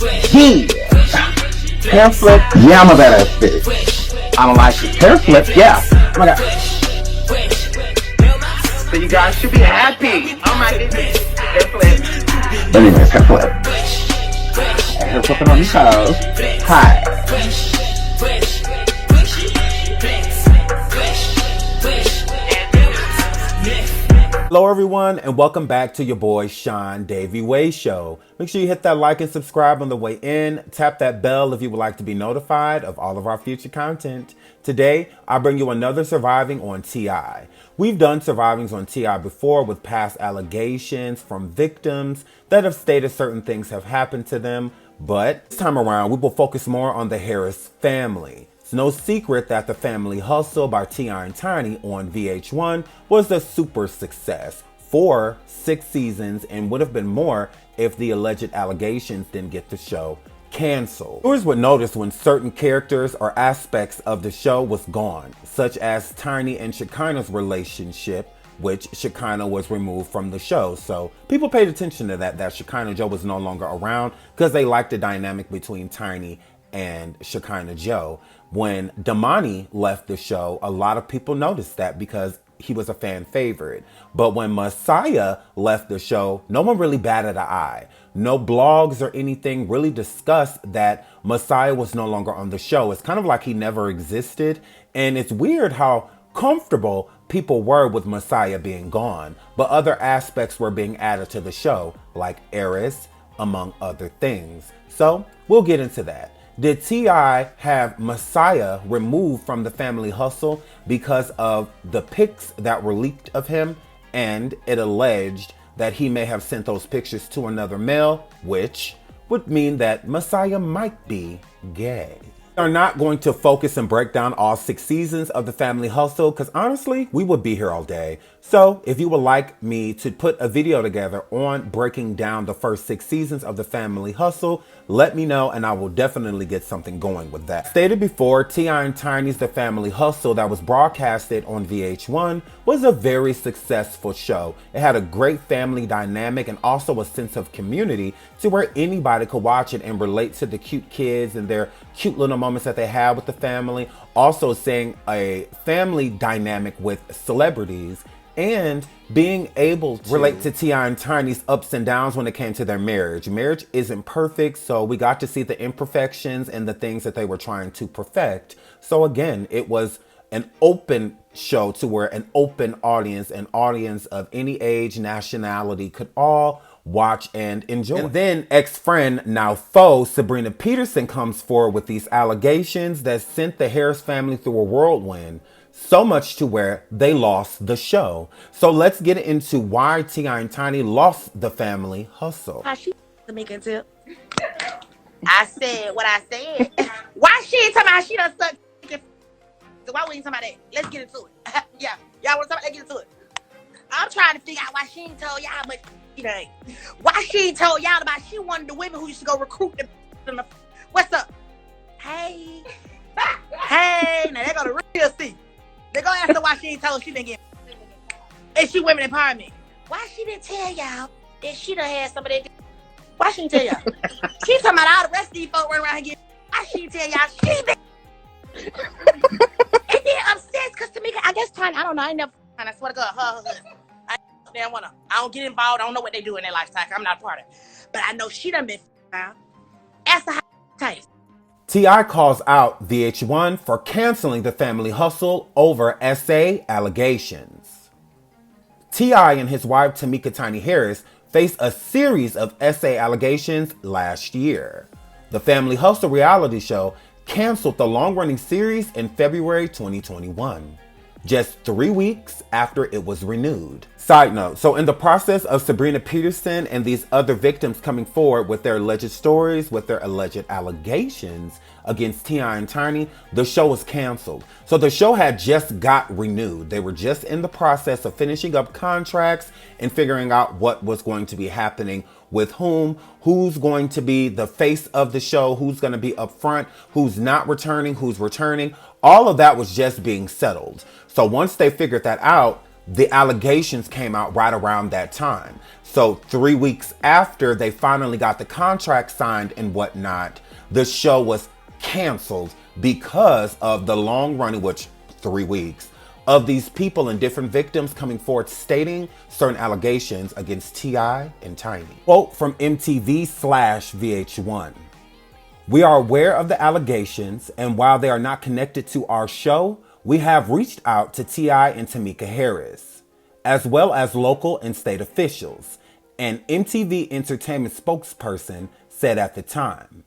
Yeah. Hair flip, yeah, I'm a badass bitch. I don't like it. Hair flip, yeah. Oh my god. So you guys should be happy. Oh my goodness. Hair flip. But anyways, hair flip. Hair flipping on these hoes. Hi. Hello everyone, and welcome back to your boy Sean Davey Way Show. Make sure you hit that like and subscribe on the way in. Tap that bell if you would like to be notified of all of our future content. Today, I bring you another Surviving on T.I. We've done Survivings on T.I. before with past allegations from victims that have stated certain things have happened to them, but this time around, we will focus more on the Harris family. It's no secret that The Family Hustle by T.I. and Tiny on VH1 was a super success for 6 seasons and would have been more if the alleged allegations didn't get the show canceled. Viewers would notice when certain characters or aspects of the show was gone, such as Tiny and Shekinah's relationship, which Shekinah was removed from the show. So people paid attention to that Shekinah Joe was no longer around because they liked the dynamic between Tiny and Shekinah Joe. When Domani left the show, a lot of people noticed that because he was a fan favorite. But when Messiah left the show, no one really batted an eye. No blogs or anything really discussed that Messiah was no longer on the show. It's kind of like he never existed. And it's weird how comfortable people were with Messiah being gone, but other aspects were being added to the show, like Eris, among other things. So we'll get into that. Did T.I. have Messiah removed from The Family Hustle because of the pics that were leaked of him, and it alleged that he may have sent those pictures to another male, which would mean that Messiah might be gay? We are not going to focus and break down all 6 seasons of The Family Hustle because honestly, we would be here all day. So if you would like me to put a video together on breaking down the first 6 seasons of The Family Hustle, let me know and I will definitely get something going with that. Stated before, T.I. and Tiny's The Family Hustle that was broadcasted on VH1 was a very successful show. It had a great family dynamic and also a sense of community to where anybody could watch it and relate to the cute kids and their cute little moments that they had with the family. Also seeing a family dynamic with celebrities and being able to relate to T.I. and Tiny's ups and downs when it came to their marriage. Marriage isn't perfect, so we got to see the imperfections and the things that they were trying to perfect. So again, it was an open show to where an open audience, an audience of any age, nationality could all watch and enjoy. And then ex-friend, now foe, Sabrina Peterson comes forward with these allegations that sent the Harris family through a whirlwind. So much to where they lost the show. So let's get into why T.I. and Tiny lost The Family Hustle. How she make a tip? I said what I said. Why she ain't talking about she done suck? So why we ain't talking about that? Let's get into it. Yeah, y'all want to talk about that? Get into it. I'm trying to figure out why she ain't told y'all how much she done. Why she ain't told y'all about she wanted the women who used to go recruit them. What's up? Hey. Hey. Now they go to real see. They go ask her why she ain't told she been getting. And she women empowerment. Why she didn't tell y'all that she done had some of that? Why she didn't tell y'all? She talking about all the rest of these folks running around here getting. Why she didn't tell y'all she been? And then upstairs because Tamika, I guess Tiny, I don't know, I ain't never, I swear to God, I don't get involved. I don't know what they do in their lifestyle. I'm not a part of it. But I know she done been found. Ask her how it tastes. T.I. calls out VH1 for canceling The Family Hustle over SA allegations. T.I. and his wife Tamika Tiny Harris faced a series of SA allegations last year. The Family Hustle reality show canceled the long-running series in February 2021, just 3 weeks after it was renewed. Side note, so in the process of Sabrina Peterson and these other victims coming forward with their alleged stories, with their alleged allegations against T.I. and Tiny, the show was canceled. So the show had just got renewed. They were just in the process of finishing up contracts and figuring out what was going to be happening with whom, who's going to be the face of the show, who's going to be up front, who's not returning, who's returning. All of that was just being settled. So once they figured that out, the allegations came out right around that time. So 3 weeks after they finally got the contract signed and whatnot, the show was canceled because of the long running, which 3 weeks, of these people and different victims coming forward stating certain allegations against T.I. and Tiny. Quote from MTV/VH1. We are aware of the allegations, and while they are not connected to our show, we have reached out to T.I. and Tamika Harris, as well as local and state officials, an MTV Entertainment spokesperson said at the time.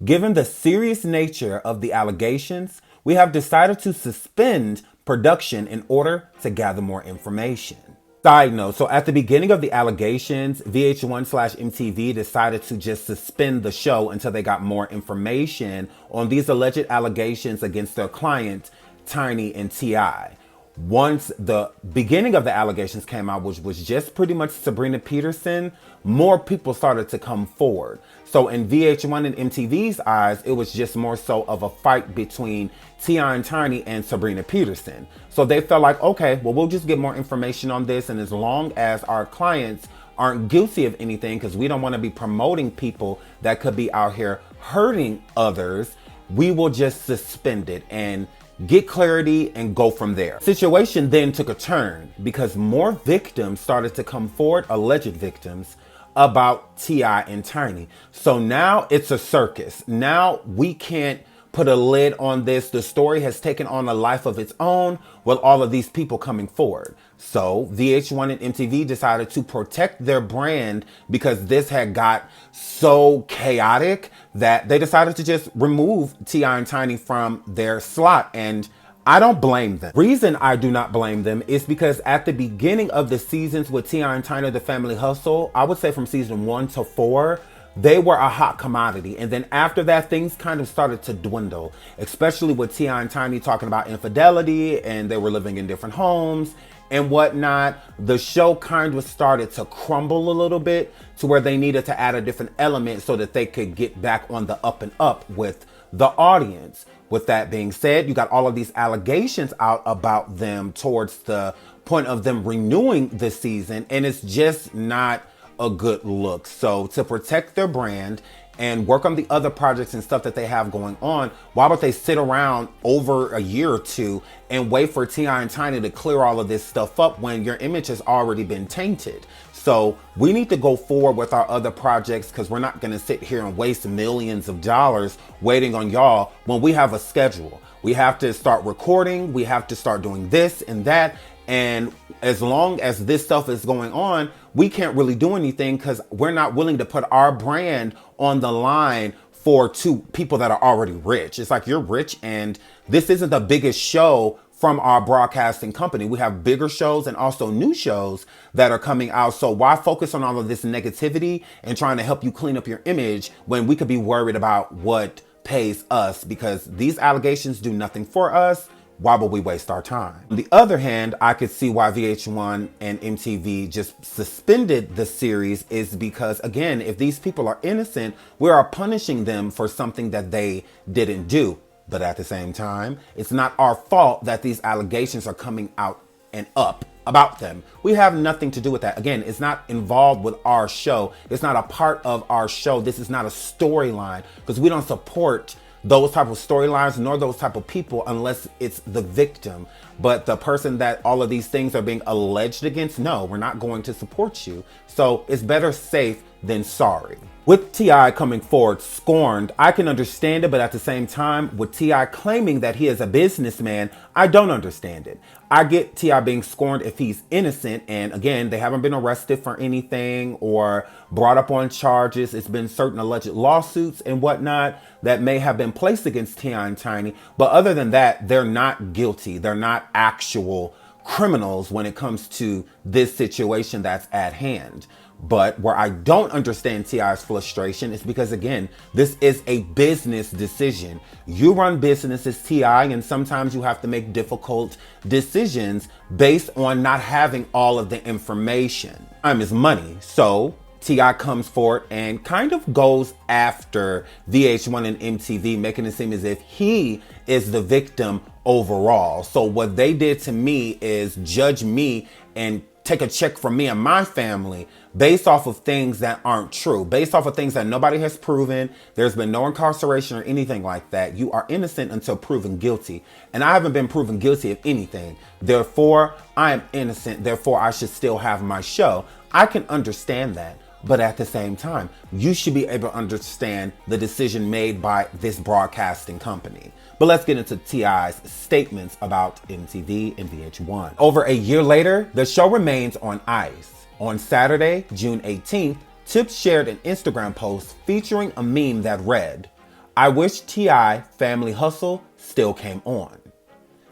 Given the serious nature of the allegations, we have decided to suspend production in order to gather more information. Side note, so at the beginning of the allegations, VH1/MTV decided to just suspend the show until they got more information on these alleged allegations against their client, Tiny and T.I. Once the beginning of the allegations came out, which was just pretty much Sabrina Peterson, more people started to come forward. So in VH1 and MTV's eyes, it was just more so of a fight between T.I. and Tiny and Sabrina Peterson. So they felt like, okay, well, we'll just get more information on this. And as long as our clients aren't guilty of anything, because we don't want to be promoting people that could be out here hurting others, we will just suspend it and get clarity and go from there. Situation then took a turn because more victims started to come forward, alleged victims, about T.I. and Tiny. So now it's a circus. Now we can't put a lid on this. The story has taken on a life of its own with all of these people coming forward. So VH1 and MTV decided to protect their brand because this had got so chaotic that they decided to just remove T.I. and Tiny from their slot. And I don't blame them. Reason I do not blame them is because at the beginning of the seasons with T.I. and Tiny, The Family Hustle, I would say from season 1 to 4, they were a hot commodity. And then after that, things kind of started to dwindle, especially with T.I. and Tiny talking about infidelity and they were living in different homes and whatnot. The show kind of started to crumble a little bit to where they needed to add a different element so that they could get back on the up and up with the audience. With that being said, you got all of these allegations out about them towards the point of them renewing this season, and it's just not a good look. So to protect their brand and work on the other projects and stuff that they have going on, why would they sit around over a year or two and wait for T.I. and Tiny to clear all of this stuff up when your image has already been tainted? So we need to go forward with our other projects because we're not going to sit here and waste millions of dollars waiting on y'all when we have a schedule. We have to start recording. We have to start doing this and that. And as long as this stuff is going on, we can't really do anything because we're not willing to put our brand on the line for two people that are already rich. It's like, you're rich and this isn't the biggest show from our broadcasting company. We have bigger shows and also new shows that are coming out. So why focus on all of this negativity and trying to help you clean up your image when we could be worried about what pays us? Because these allegations do nothing for us. Why would we waste our time? On the other hand, I could see why VH1 and MTV just suspended the series is because, again, if these people are innocent, we are punishing them for something that they didn't do. But at the same time, it's not our fault that these allegations are coming out and up about them. We have nothing to do with that. Again, it's not involved with our show. It's not a part of our show. This is not a storyline because we don't support those type of storylines nor those type of people unless it's the victim. But the person that all of these things are being alleged against, no, we're not going to support you. So it's better safe than sorry. With T.I. coming forward scorned, I can understand it, but at the same time, with T.I. claiming that he is a businessman, I don't understand it. I get T.I. being scorned if he's innocent, and again, they haven't been arrested for anything or brought up on charges. It's been certain alleged lawsuits and whatnot that may have been placed against T.I. and Tiny, but other than that, they're not guilty. They're not actual criminals when it comes to this situation that's at hand. But where I don't understand T.I.'s frustration is because, again, this is a business decision. You run businesses, T.I., and sometimes you have to make difficult decisions based on not having all of the information. Time is money. So T.I. comes forward and kind of goes after VH1 and MTV, making it seem as if he is the victim overall. So what they did to me is judge me and take a check from me and my family based off of things that aren't true, based off of things that nobody has proven. There's been no incarceration or anything like that. You are innocent until proven guilty. And I haven't been proven guilty of anything. Therefore, I am innocent. Therefore, I should still have my show. I can understand that. But at the same time, you should be able to understand the decision made by this broadcasting company. But let's get into T.I.'s statements about MTV and VH1. Over a year later, the show remains on ice. On Saturday, June 18th, Tips shared an Instagram post featuring a meme that read, "I wish T.I. Family Hustle still came on."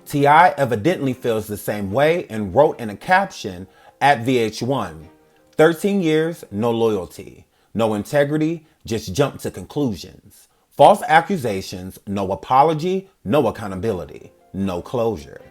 T.I. evidently feels the same way and wrote in a caption at VH1, 13 years, no loyalty, no integrity, just jump to conclusions. False accusations, no apology, no accountability, no closure.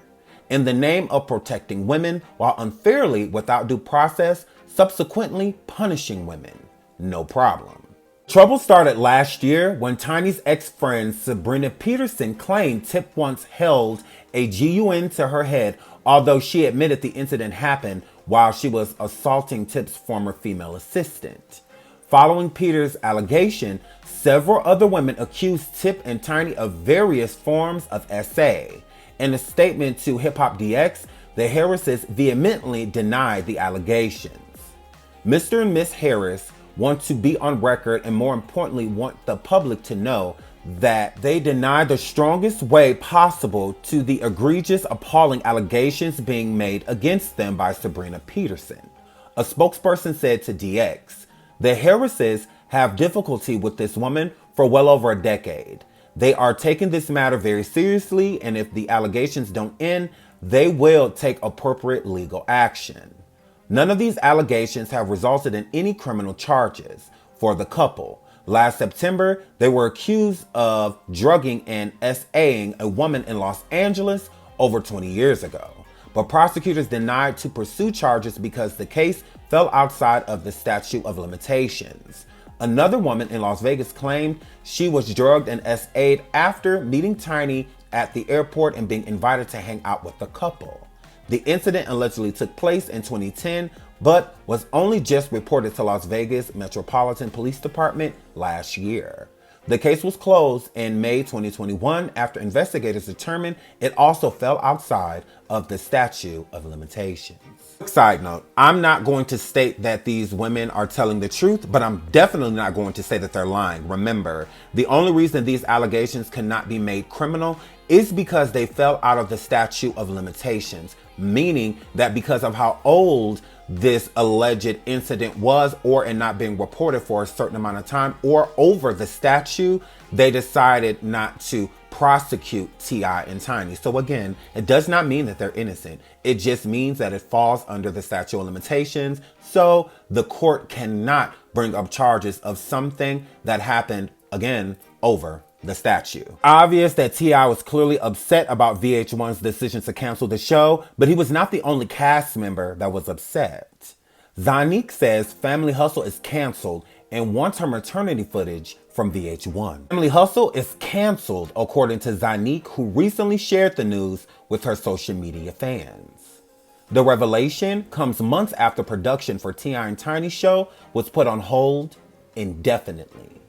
In the name of protecting women while unfairly, without due process, subsequently punishing women, no problem. Trouble started last year when Tiny's ex-friend Sabrina Peterson claimed Tip once held a GUN to her head, although she admitted the incident happened while she was assaulting Tip's former female assistant. Following Peter's allegation, several other women accused Tip and Tiny of various forms of SA. In a statement to Hip Hop DX, the Harrises vehemently denied the allegations. Mr. and Miss Harris want to be on record and, more importantly, want the public to know that they deny the strongest way possible to the egregious, appalling allegations being made against them by Sabrina Peterson. A spokesperson said to DX, "The Harrises have difficulty with this woman for well over a decade. They are taking this matter very seriously, and if the allegations don't end, they will take appropriate legal action." None of these allegations have resulted in any criminal charges for the couple. Last September, they were accused of drugging and SAing a woman in Los Angeles over 20 years ago. But prosecutors denied to pursue charges because the case fell outside of the statute of limitations. Another woman in Las Vegas claimed she was drugged and SA'd after meeting Tiny at the airport and being invited to hang out with the couple. The incident allegedly took place in 2010, but was only just reported to Las Vegas Metropolitan Police Department last year. The case was closed in May 2021 after investigators determined it also fell outside of the statute of limitations. Side note, I'm not going to state that these women are telling the truth, but I'm definitely not going to say that they're lying. Remember, the only reason these allegations cannot be made criminal is because they fell out of the statute of limitations, meaning that because of how old this alleged incident was, or in not being reported for a certain amount of time, or over the statute, they decided not to prosecute T.I. and Tiny. So again, it does not mean that they're innocent. It just means that it falls under the statute of limitations. So the court cannot bring up charges of something that happened, again, over the statute. Obvious that T.I. was clearly upset about VH1's decision to cancel the show, but he was not the only cast member that was upset. Zanique says Family Hustle is canceled and wants her maternity footage from VH1. Family Hustle is canceled, according to Zanique, who recently shared the news with her social media fans. The revelation comes months after production for T.I. and Tiny's show was put on hold indefinitely.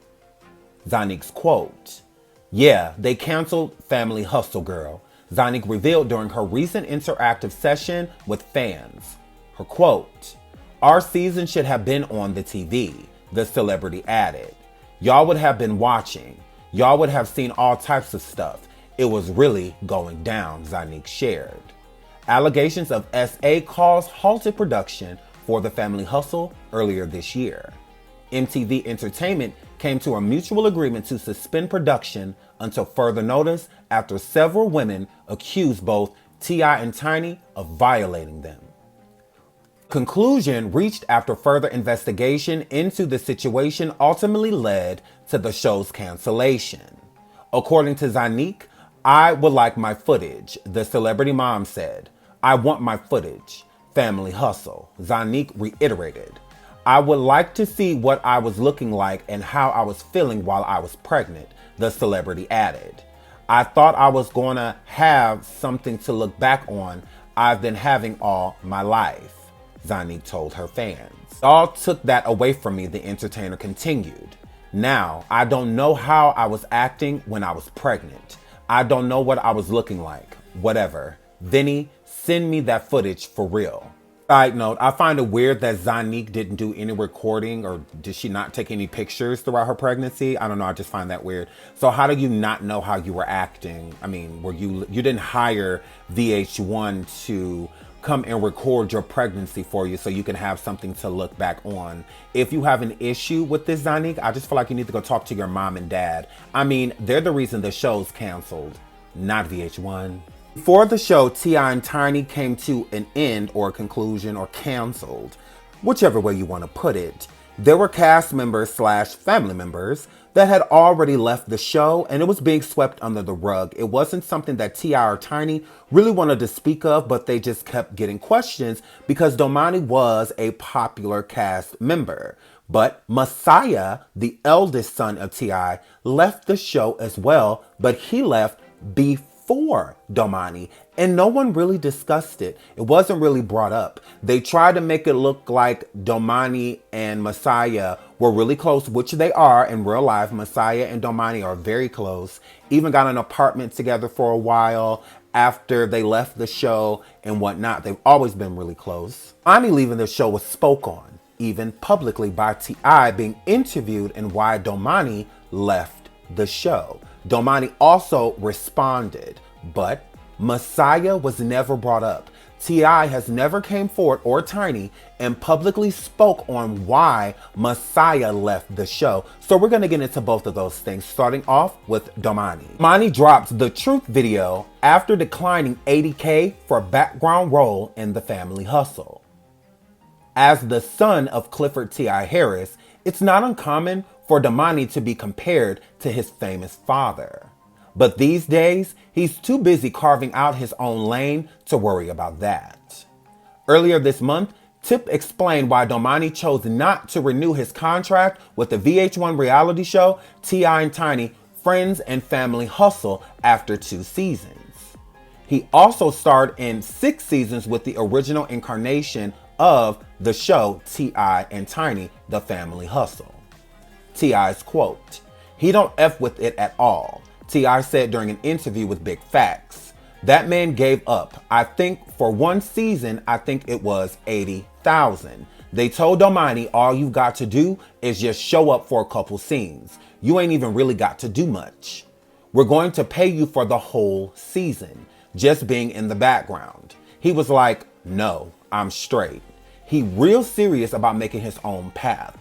Zanique's quote, "Yeah, they canceled Family Hustle, girl," Zanique revealed during her recent interactive session with fans. Her quote, "Our season should have been on the TV," the celebrity added. "Y'all would have been watching. Y'all would have seen all types of stuff. It was really going down," Zanique shared. Allegations of SA calls halted production for the Family Hustle earlier this year. MTV Entertainment came to a mutual agreement to suspend production until further notice after several women accused both T.I. and Tiny of violating them. Conclusion reached after further investigation into the situation ultimately led to the show's cancellation. According to Zanique, "I would like my footage," the celebrity mom said. "I want my footage." Family Hustle, Zanique reiterated. I would like to see what I was looking like and how I was feeling while I was pregnant, the celebrity added. I thought I was going to have something to look back on I've been having all my life, Zanique told her fans. Y'all took that away from me, the entertainer continued. Now, I don't know how I was acting when I was pregnant. I don't know what I was looking like. Whatever. Vinny, send me that footage for real. Side note, I find it weird that Zanique didn't do any recording, or did she not take any pictures throughout her pregnancy? I don't know, I just find that weird. So how do you not know how you were acting? I mean, you didn't hire VH1 to come and record your pregnancy for you so you can have something to look back on. If you have an issue with this, Zanique, I just feel like you need to go talk to your mom and dad. I mean, they're the reason the show's canceled, not VH1. Before the show, T.I. and Tiny came to an end or a conclusion or canceled, whichever way you want to put it. There were cast members / family members that had already left the show and it was being swept under the rug. It wasn't something that T.I. or Tiny really wanted to speak of, but they just kept getting questions because Domani was a popular cast member. But Messiah, the eldest son of T.I., left the show as well, but he left before Domani, and no one really discussed it. It wasn't really brought up. They tried to make it look like Domani and Messiah were really close, which they are in real life. Messiah and Domani are very close. Even got an apartment together for a while after they left the show and whatnot. They've always been really close. Domani leaving the show was spoke on, even publicly, by T.I. being interviewed and why Domani left the show. Domani also responded, but Messiah was never brought up. T.I. has never came forward, or Tiny, and publicly spoke on why Messiah left the show. So we're going to get into both of those things, starting off with Domani. Domani dropped the Truth video after declining $80K for a background role in The Family Hustle. As the son of Clifford T.I. Harris, it's not uncommon for Domani to be compared to his famous father. But these days, he's too busy carving out his own lane to worry about that. Earlier this month, Tip explained why Domani chose not to renew his contract with the VH1 reality show T.I. and Tiny Friends and Family Hustle after 2 seasons. He also starred in 6 seasons with the original incarnation of the show T.I. and Tiny The Family Hustle. T.I.'s quote, "He don't F with it at all," T.I. said during an interview with Big Facts. "That man gave up. I think for 1 season, I think it was $80,000. They told Domani all you got to do is just show up for a couple scenes. You ain't even really got to do much. We're going to pay you for the whole season, just being in the background." He was like, "No, I'm straight." He real serious about making his own path.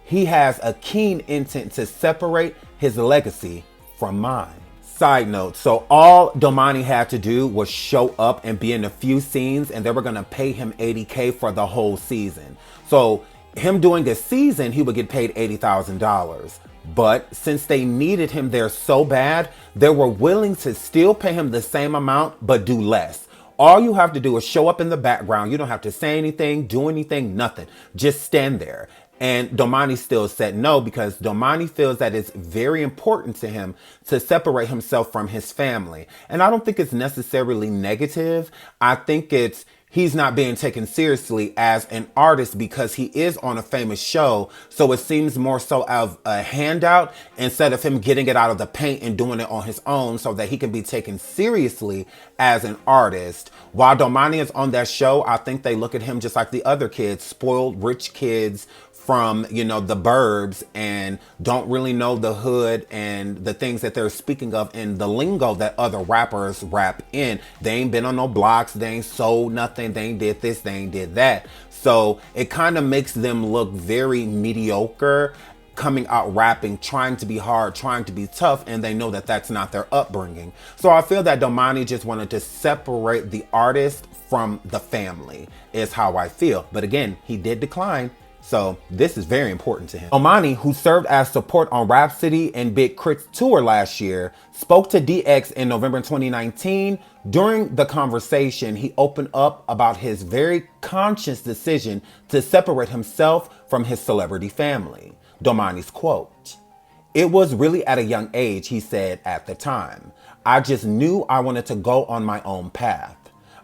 He has a keen intent to separate his legacy from mine. Side note, so all Domani had to do was show up and be in a few scenes and they were gonna pay him $80K for the whole season. So him doing a season, he would get paid $80,000. But since they needed him there so bad, they were willing to still pay him the same amount, but do less. All you have to do is show up in the background. You don't have to say anything, do anything, nothing. Just stand there. And Domani still said no because Domani feels that it's very important to him to separate himself from his family. And I don't think it's necessarily negative. I think it's he's not being taken seriously as an artist because he is on a famous show. So it seems more so of a handout instead of him getting it out of the paint and doing it on his own so that he can be taken seriously as an artist. While Domani is on that show, I think they look at him just like the other kids, spoiled rich kids from, you know, the burbs and don't really know the hood and the things that they're speaking of in the lingo that other rappers rap in. They ain't been on no blocks. They ain't sold nothing. They ain't did this. They ain't did that. So it kind of makes them look very mediocre coming out rapping, trying to be hard, trying to be tough, and they know that that's not their upbringing. So I feel that Domani just wanted to separate the artist from the family is how I feel. But again, he did decline So this is very important to him. Domani, who served as support on Rhapsody and Big Crit's tour last year, spoke to DX in November 2019. During the conversation, he opened up about his very conscious decision to separate himself from his celebrity family. Domani's quote, "It was really at a young age," he said at the time. "I just knew I wanted to go on my own path.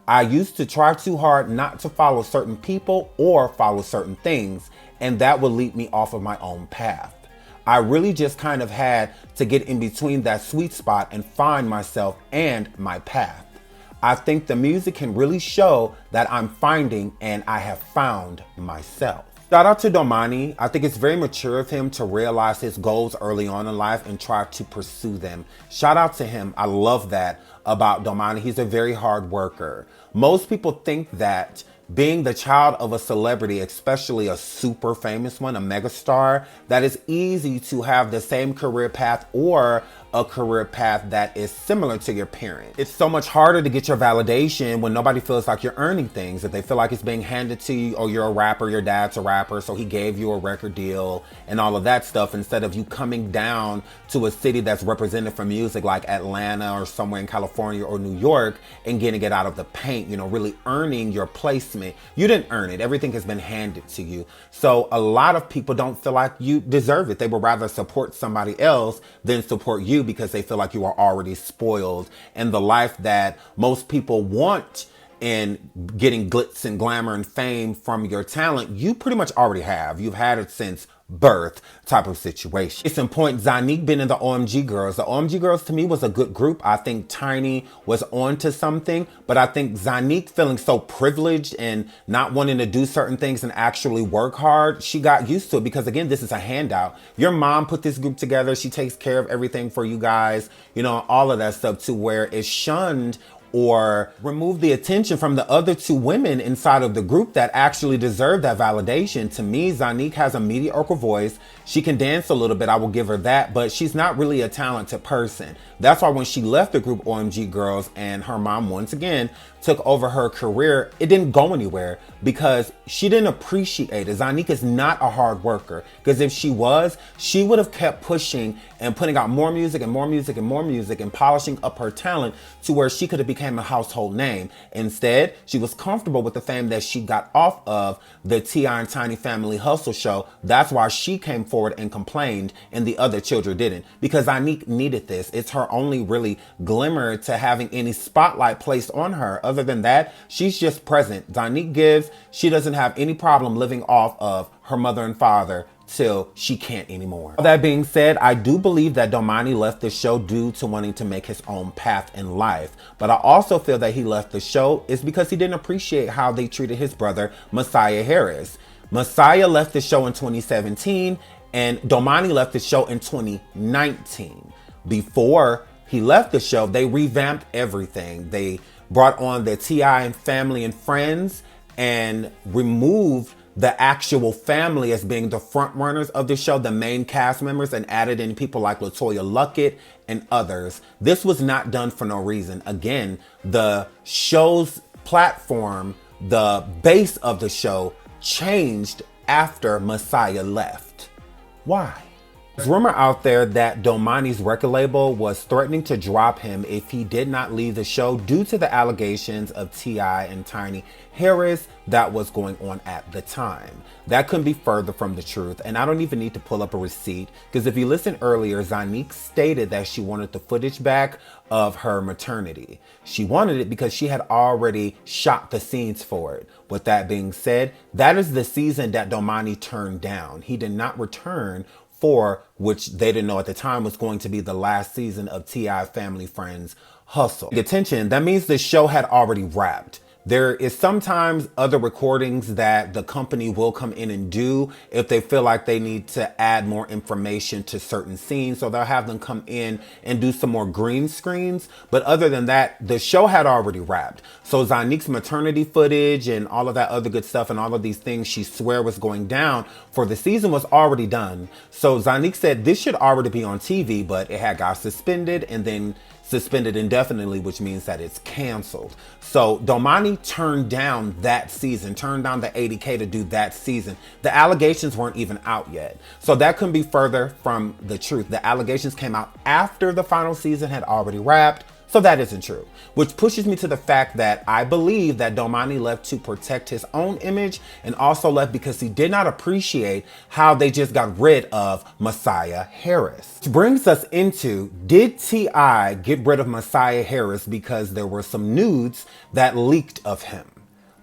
I used to try too hard not to follow certain people or follow certain things, and that would lead me off of my own path. I really just kind of had to get in between that sweet spot and find myself and my path. I think the music can really show that I'm finding and I have found myself." Shout out to Domani. I think it's very mature of him to realize his goals early on in life and try to pursue them. Shout out to him. I love that about Domani. He's a very hard worker. Most people think that being the child of a celebrity, especially a super famous one, a megastar, that it's easy to have the same career path or a career path that is similar to your parents. It's so much harder to get your validation when nobody feels like you're earning things. If they feel like it's being handed to you, or you're a rapper, your dad's a rapper, so he gave you a record deal and all of that stuff, instead of you coming down to a city that's represented for music like Atlanta or somewhere in California or New York and getting it out of the paint, you know, really earning your placement. You didn't earn it. Everything has been handed to you. So a lot of people don't feel like you deserve it. They would rather support somebody else than support you because they feel like you are already spoiled. And the life that most people want in getting glitz and glamour and fame from your talent, you pretty much already have. You've had it since birth type of situation. It's in point, Zanique been in the OMG Girls. The OMG Girls to me was a good group. I think Tiny was on to something, but I think Zanique feeling so privileged and not wanting to do certain things and actually work hard, she got used to it because again, this is a handout. Your mom put this group together. She takes care of everything for you guys, you know, all of that stuff, to where it's shunned or remove the attention from the other two women inside of the group that actually deserve that validation. To me, Zanique has a mediocre voice. She can dance a little bit, I will give her that, but she's not really a talented person. That's why when she left the group OMG Girls and her mom once again took over her career, it didn't go anywhere because she didn't appreciate it. Zanique is not a hard worker, because if she was, she would have kept pushing and putting out more music and more music and more music and polishing up her talent to where she could have become a household name. Instead, she was comfortable with the fame that she got off of the T.I. and Tiny Family Hustle show. That's why she came forward and complained and the other children didn't, because Zanique needed this. It's her only really glimmer to having any spotlight placed on her. Other than that, she's just present. Zanique gives. She doesn't have any problem living off of her mother and father till she can't anymore. All that being said, I do believe that Domani left the show due to wanting to make his own path in life. But I also feel that he left the show is because he didn't appreciate how they treated his brother, Messiah Harris. Messiah left the show in 2017 and Domani left the show in 2019. Before he left the show, they revamped everything. They brought on the T.I. and family and friends and removed the actual family as being the front runners of the show, the main cast members, and added in people like LaToya Luckett and others. This was not done for no reason. Again, the show's platform, the base of the show changed after Messiah left. Why? There's rumor out there that Domani's record label was threatening to drop him if he did not leave the show due to the allegations of T.I. and Tiny Harris that was going on at the time. That couldn't be further from the truth, and I don't even need to pull up a receipt, because if you listen earlier, Zanique stated that she wanted the footage back of her maternity. She wanted it because she had already shot the scenes for it. With that being said, that is the season that Domani turned down. He did not return for which they didn't know at the time was going to be the last season of T.I. Family Friends Hustle. Attention, that means the show had already wrapped. There is sometimes other recordings that the company will come in and do if they feel like they need to add more information to certain scenes. So they'll have them come in and do some more green screens. But other than that, the show had already wrapped. So Zanique's maternity footage and all of that other good stuff and all of these things she swear was going down for the season was already done. So Zanique said this should already be on TV, but it had got suspended and then suspended indefinitely, which means that it's canceled. So Domani turned down that season, turned down the 80K to do that season. The allegations weren't even out yet. So that couldn't be further from the truth. The allegations came out after the final season had already wrapped. So that isn't true, which pushes me to the fact that I believe that Domani left to protect his own image and also left because he did not appreciate how they just got rid of Messiah Harris. Which brings us into, did T.I. get rid of Messiah Harris because there were some nudes that leaked of him?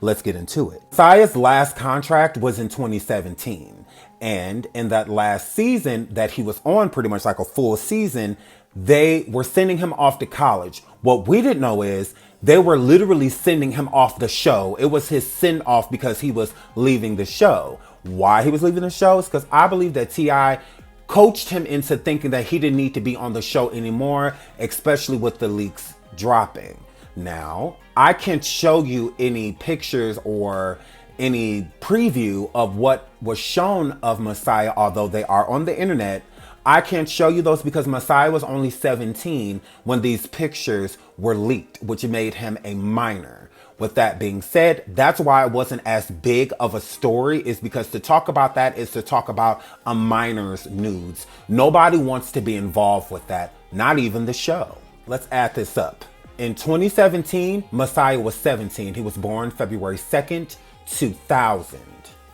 Let's get into it. Messiah's last contract was in 2017. And in that last season that he was on, pretty much like a full season, they were sending him off to college. What we didn't know is they were literally sending him off the show. It was his send off because he was leaving the show. Why he was leaving the show is because I believe that T.I. coached him into thinking that he didn't need to be on the show anymore, especially with the leaks dropping. Now, I can't show you any pictures or any preview of what was shown of Messiah, although they are on the internet. I can't show you those because Messiah was only 17 when these pictures were leaked, which made him a minor. With that being said, that's why it wasn't as big of a story, is because to talk about that is to talk about a minor's nudes. Nobody wants to be involved with that, not even the show. Let's add this up. In 2017, Messiah was 17. He was born February 2nd, 2000.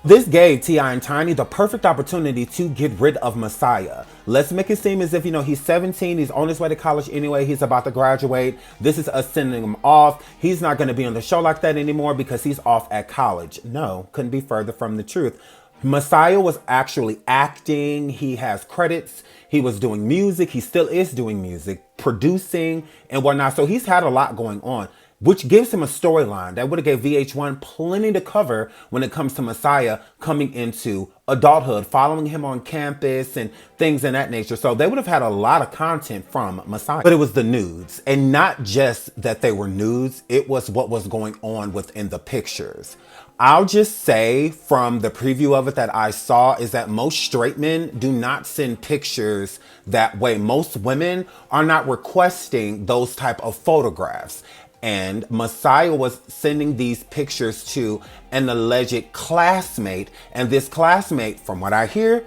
This gave T.I. and Tiny the perfect opportunity to get rid of Messiah. Let's make it seem as if, he's 17, he's on his way to college anyway, he's about to graduate. This is us sending him off. He's not going to be on the show like that anymore because he's off at college. No, couldn't be further from the truth. Messiah was actually acting. He has credits. He was doing music. He still is doing music, producing and whatnot. So he's had a lot going on, which gives him a storyline that would have gave VH1 plenty to cover when it comes to Messiah coming into adulthood, following him on campus and things in that nature. So they would have had a lot of content from Messiah. But it was the nudes, and not just that they were nudes, it was what was going on within the pictures. I'll just say from the preview of it that I saw is that most straight men do not send pictures that way. Most women are not requesting those type of photographs. And Messiah was sending these pictures to an alleged classmate. And this classmate, from what I hear,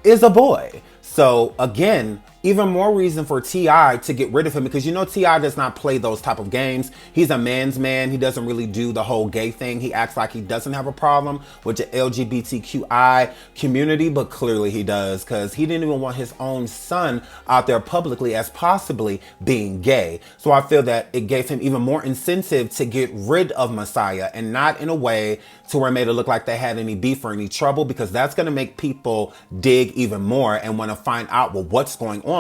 is a boy. So again, even more reason for T.I. to get rid of him, because T.I. does not play those type of games. He's a man's man. He doesn't really do the whole gay thing. He acts like he doesn't have a problem with the LGBTQI community, but clearly he does, because he didn't even want his own son out there publicly as possibly being gay. So I feel that it gave him even more incentive to get rid of Messiah, and not in a way to where it made it look like they had any beef or any trouble, because that's going to make people dig even more and want to find out, well, what's going on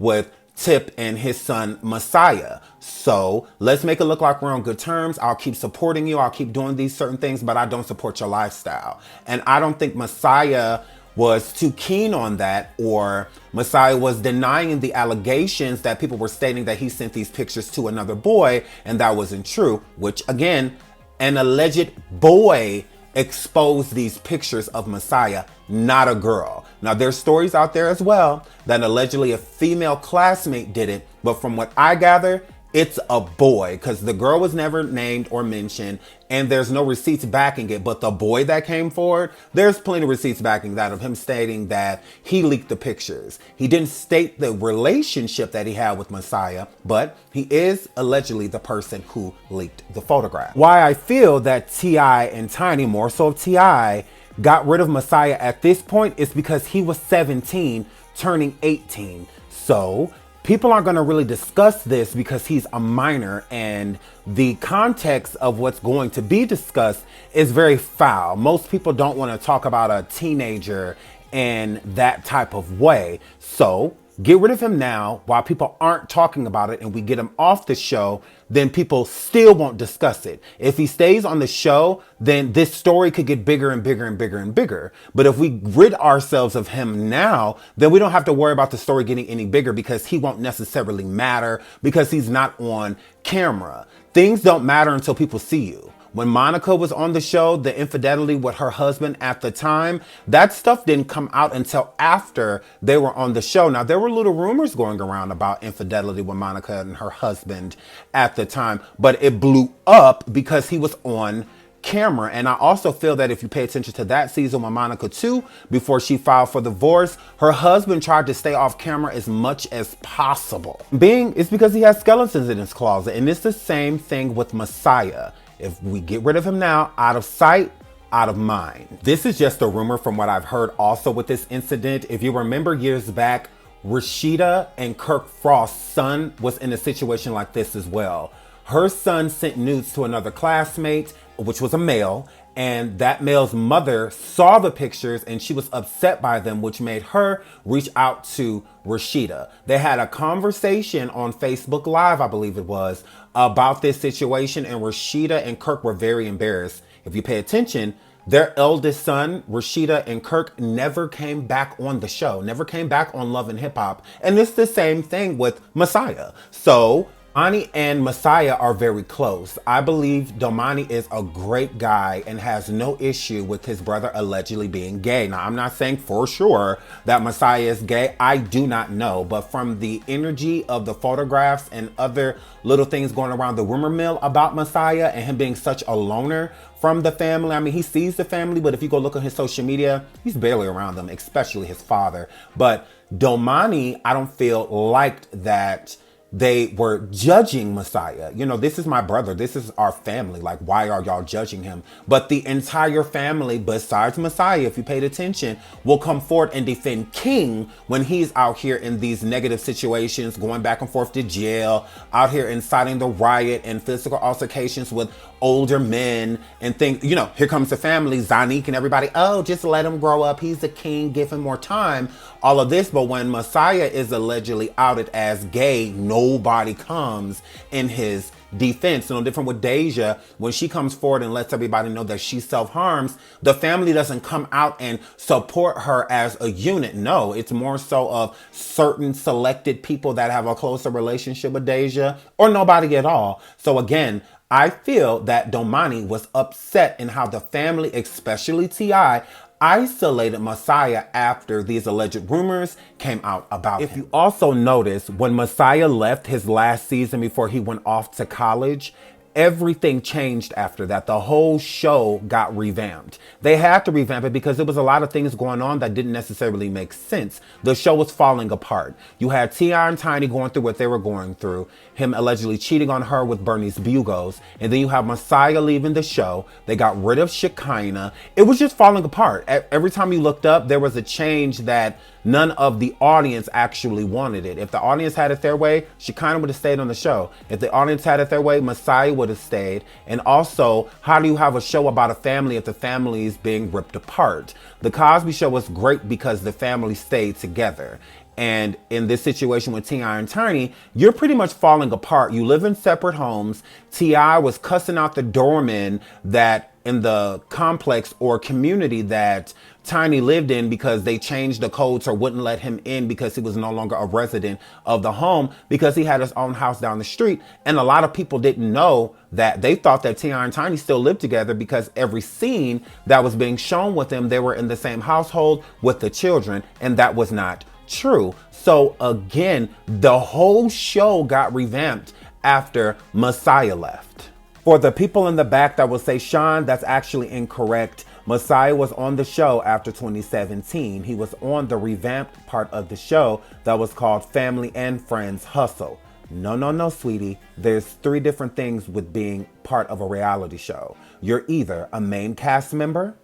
with Tip and his son Messiah. So let's make it look like we're on good terms. I'll keep supporting you. I'll keep doing these certain things, but I don't support your lifestyle. And I don't think Messiah was too keen on that, or Messiah was denying the allegations that people were stating that he sent these pictures to another boy, and that wasn't true, which again, an alleged boy exposed these pictures of Messiah, not a girl. Now, there's stories out there as well that allegedly a female classmate did it, but from what I gather, it's a boy, because the girl was never named or mentioned, and there's no receipts backing it. But the boy that came forward, there's plenty of receipts backing that, of him stating that he leaked the pictures. He didn't state the relationship that he had with Messiah, but he is allegedly the person who leaked the photograph. Why I feel that T.I. and Tiny, more so T.I., got rid of Messiah at this point is because he was 17, turning 18. So people aren't going to really discuss this because he's a minor, and the context of what's going to be discussed is very foul. Most people don't want to talk about a teenager in that type of way. So get rid of him now while people aren't talking about it, and we get him off the show, then people still won't discuss it. If he stays on the show, then this story could get bigger and bigger and bigger and bigger. But if we rid ourselves of him now, then we don't have to worry about the story getting any bigger, because he won't necessarily matter because he's not on camera. Things don't matter until people see you. When Monica was on the show, the infidelity with her husband at the time, that stuff didn't come out until after they were on the show. Now, there were little rumors going around about infidelity with Monica and her husband at the time, but it blew up because he was on camera. And I also feel that if you pay attention to that season with Monica too, before she filed for divorce, her husband tried to stay off camera as much as possible. It's because he has skeletons in his closet. And it's the same thing with Messiah. If we get rid of him now, out of sight, out of mind. This is just a rumor from what I've heard also with this incident. If you remember years back, Rashida and Kirk Frost's son was in a situation like this as well. Her son sent nudes to another classmate, which was a male, and that male's mother saw the pictures and she was upset by them, which made her reach out to Rashida. They had a conversation on Facebook Live, I believe it was, about this situation, and Rashida and Kirk were very embarrassed. If you pay attention, their eldest son, Rashida and Kirk, never came back on the show, never came back on Love and Hip Hop. And it's the same thing with Messiah. So Domani and Messiah are very close. I believe Domani is a great guy and has no issue with his brother allegedly being gay. Now, I'm not saying for sure that Messiah is gay. I do not know. But from the energy of the photographs and other little things going around the rumor mill about Messiah and him being such a loner from the family. I mean, he sees the family, but if you go look on his social media, he's barely around them, especially his father. But Domani, I don't feel liked that they were judging Messiah. You know, this is my brother. This is our family. Like, why are y'all judging him? But the entire family, besides Messiah, if you paid attention, will come forward and defend King when he's out here in these negative situations, going back and forth to jail, out here inciting the riot and physical altercations with older men and things. You know, here comes the family, Zanique and everybody. Oh, just let him grow up. He's the king. Give him more time. All of this. But when Messiah is allegedly outed as gay, nobody comes in his defense. No different with Deja. When she comes forward and lets everybody know that she self-harms, the family doesn't come out and support her as a unit. No, it's more so of certain selected people that have a closer relationship with Deja, or nobody at all. So again, I feel that Domani was upset in how the family, especially T.I., isolated Messiah after these alleged rumors came out about him. If you also notice, when Messiah left his last season before he went off to college, everything changed after that. The whole show got revamped. They had to revamp it because there was a lot of things going on that didn't necessarily make sense. The show was falling apart. You had T.I. and Tiny going through what they were going through, him allegedly cheating on her with Bernice Bugos, and then you have Messiah leaving the show. They got rid of Shekinah. It was just falling apart. Every time you looked up, there was a change that none of the audience actually wanted it. If the audience had it their way, Shekinah would have stayed on the show. If the audience had it their way, Messiah would have stayed. And also, how do you have a show about a family if the family is being ripped apart? The Cosby Show was great because the family stayed together. And in this situation with T.I. and Tiny, you're pretty much falling apart. You live in separate homes. T.I. was cussing out the doorman that in the complex or community that Tiny lived in because they changed the codes or wouldn't let him in because he was no longer a resident of the home because he had his own house down the street. And a lot of people didn't know that. They thought that T.I. and Tiny still lived together because every scene that was being shown with them, they were in the same household with the children, and that was not true. So again, the whole show got revamped after Messiah left. For the people in the back that will say, Sean, that's actually incorrect. Messiah was on the show after 2017. He was on the revamped part of the show that was called Family and Friends Hustle. No, sweetie. There's 3 different things with being part of a reality show. You're either a main cast member,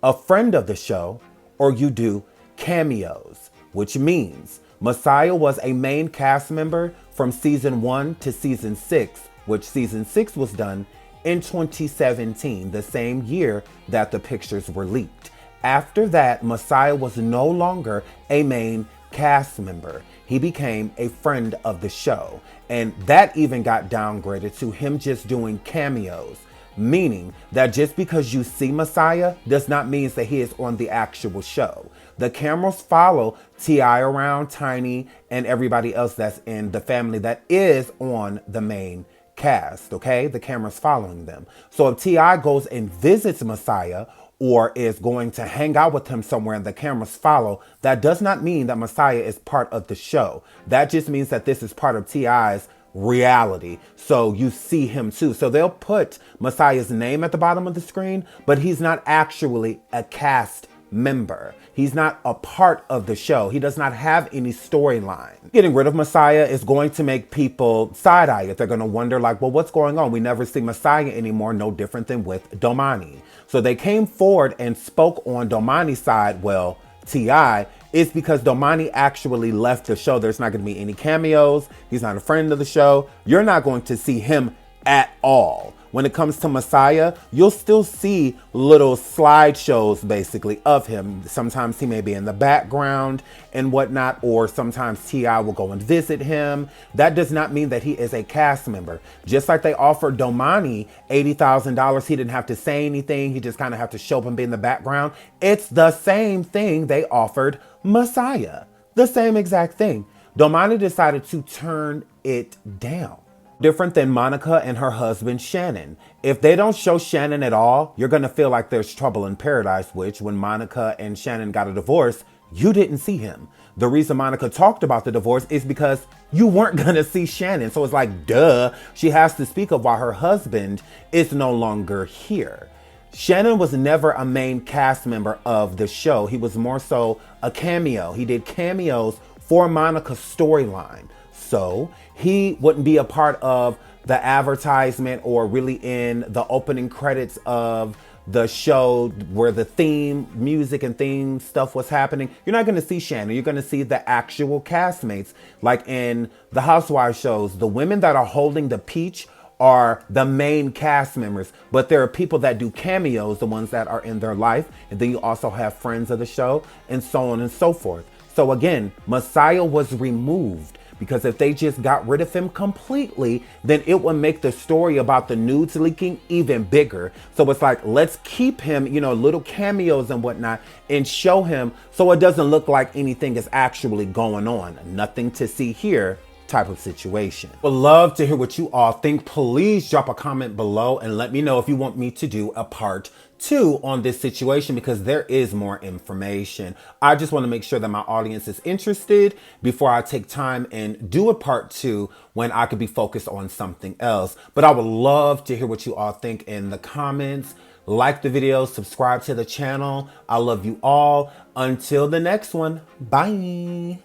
a friend of the show, or you do cameos, which means Messiah was a main cast member from season 1 to season 6, which season 6 was done in 2017, the same year that the pictures were leaked. After that, Messiah was no longer a main cast member. He became a friend of the show. And that even got downgraded to him just doing cameos, meaning that just because you see Messiah does not mean that he is on the actual show. The cameras follow T.I. around, Tiny, and everybody else that's in the family that is on the main cast, okay? The camera's following them. So if T.I. goes and visits Messiah or is going to hang out with him somewhere and the cameras follow, that does not mean that Messiah is part of the show. That just means that this is part of T.I.'s reality. So you see him too. So they'll put Messiah's name at the bottom of the screen, but he's not actually a cast member. He's not a part of the show. He does not have any storyline. Getting rid of Messiah is going to make people side-eye it. They're going to wonder like, well, what's going on? We never see Messiah anymore. No different than with Domani. So they came forward and spoke on Domani's side. Well, T.I. is because Domani actually left the show. There's not going to be any cameos. He's not a friend of the show. You're not going to see him at all. When it comes to Messiah, you'll still see little slideshows basically of him. Sometimes he may be in the background and whatnot, or sometimes T.I. will go and visit him. That does not mean that he is a cast member. Just like they offered Domani $80,000, he didn't have to say anything. He just kind of have to show up and be in the background. It's the same thing they offered Messiah. The same exact thing. Domani decided to turn it down. Different than Monica and her husband, Shannon. If they don't show Shannon at all, you're going to feel like there's trouble in paradise, which when Monica and Shannon got a divorce, you didn't see him. The reason Monica talked about the divorce is because you weren't going to see Shannon. So it's like, duh, she has to speak of why her husband is no longer here. Shannon was never a main cast member of the show. He was more so a cameo. He did cameos for Monica's storyline. So he wouldn't be a part of the advertisement or really in the opening credits of the show where the theme music and theme stuff was happening. You're not going to see Shannon. You're going to see the actual castmates. Like in the Housewives shows, the women that are holding the peach are the main cast members, but there are people that do cameos, the ones that are in their life. And then you also have friends of the show and so on and so forth. So again, Messiah was removed. Because if they just got rid of him completely, then it would make the story about the nudes leaking even bigger. So it's like, let's keep him, little cameos and whatnot and show him so it doesn't look like anything is actually going on. Nothing to see here type of situation. Would love to hear what you all think. Please drop a comment below and let me know if you want me to do a part 2 on this situation, because there is more information. I just want to make sure that my audience is interested before I take time and do a part 2 when I could be focused on something else. But I would love to hear what you all think in the comments. Like the video, subscribe to the channel. I love you all. Until the next one, bye.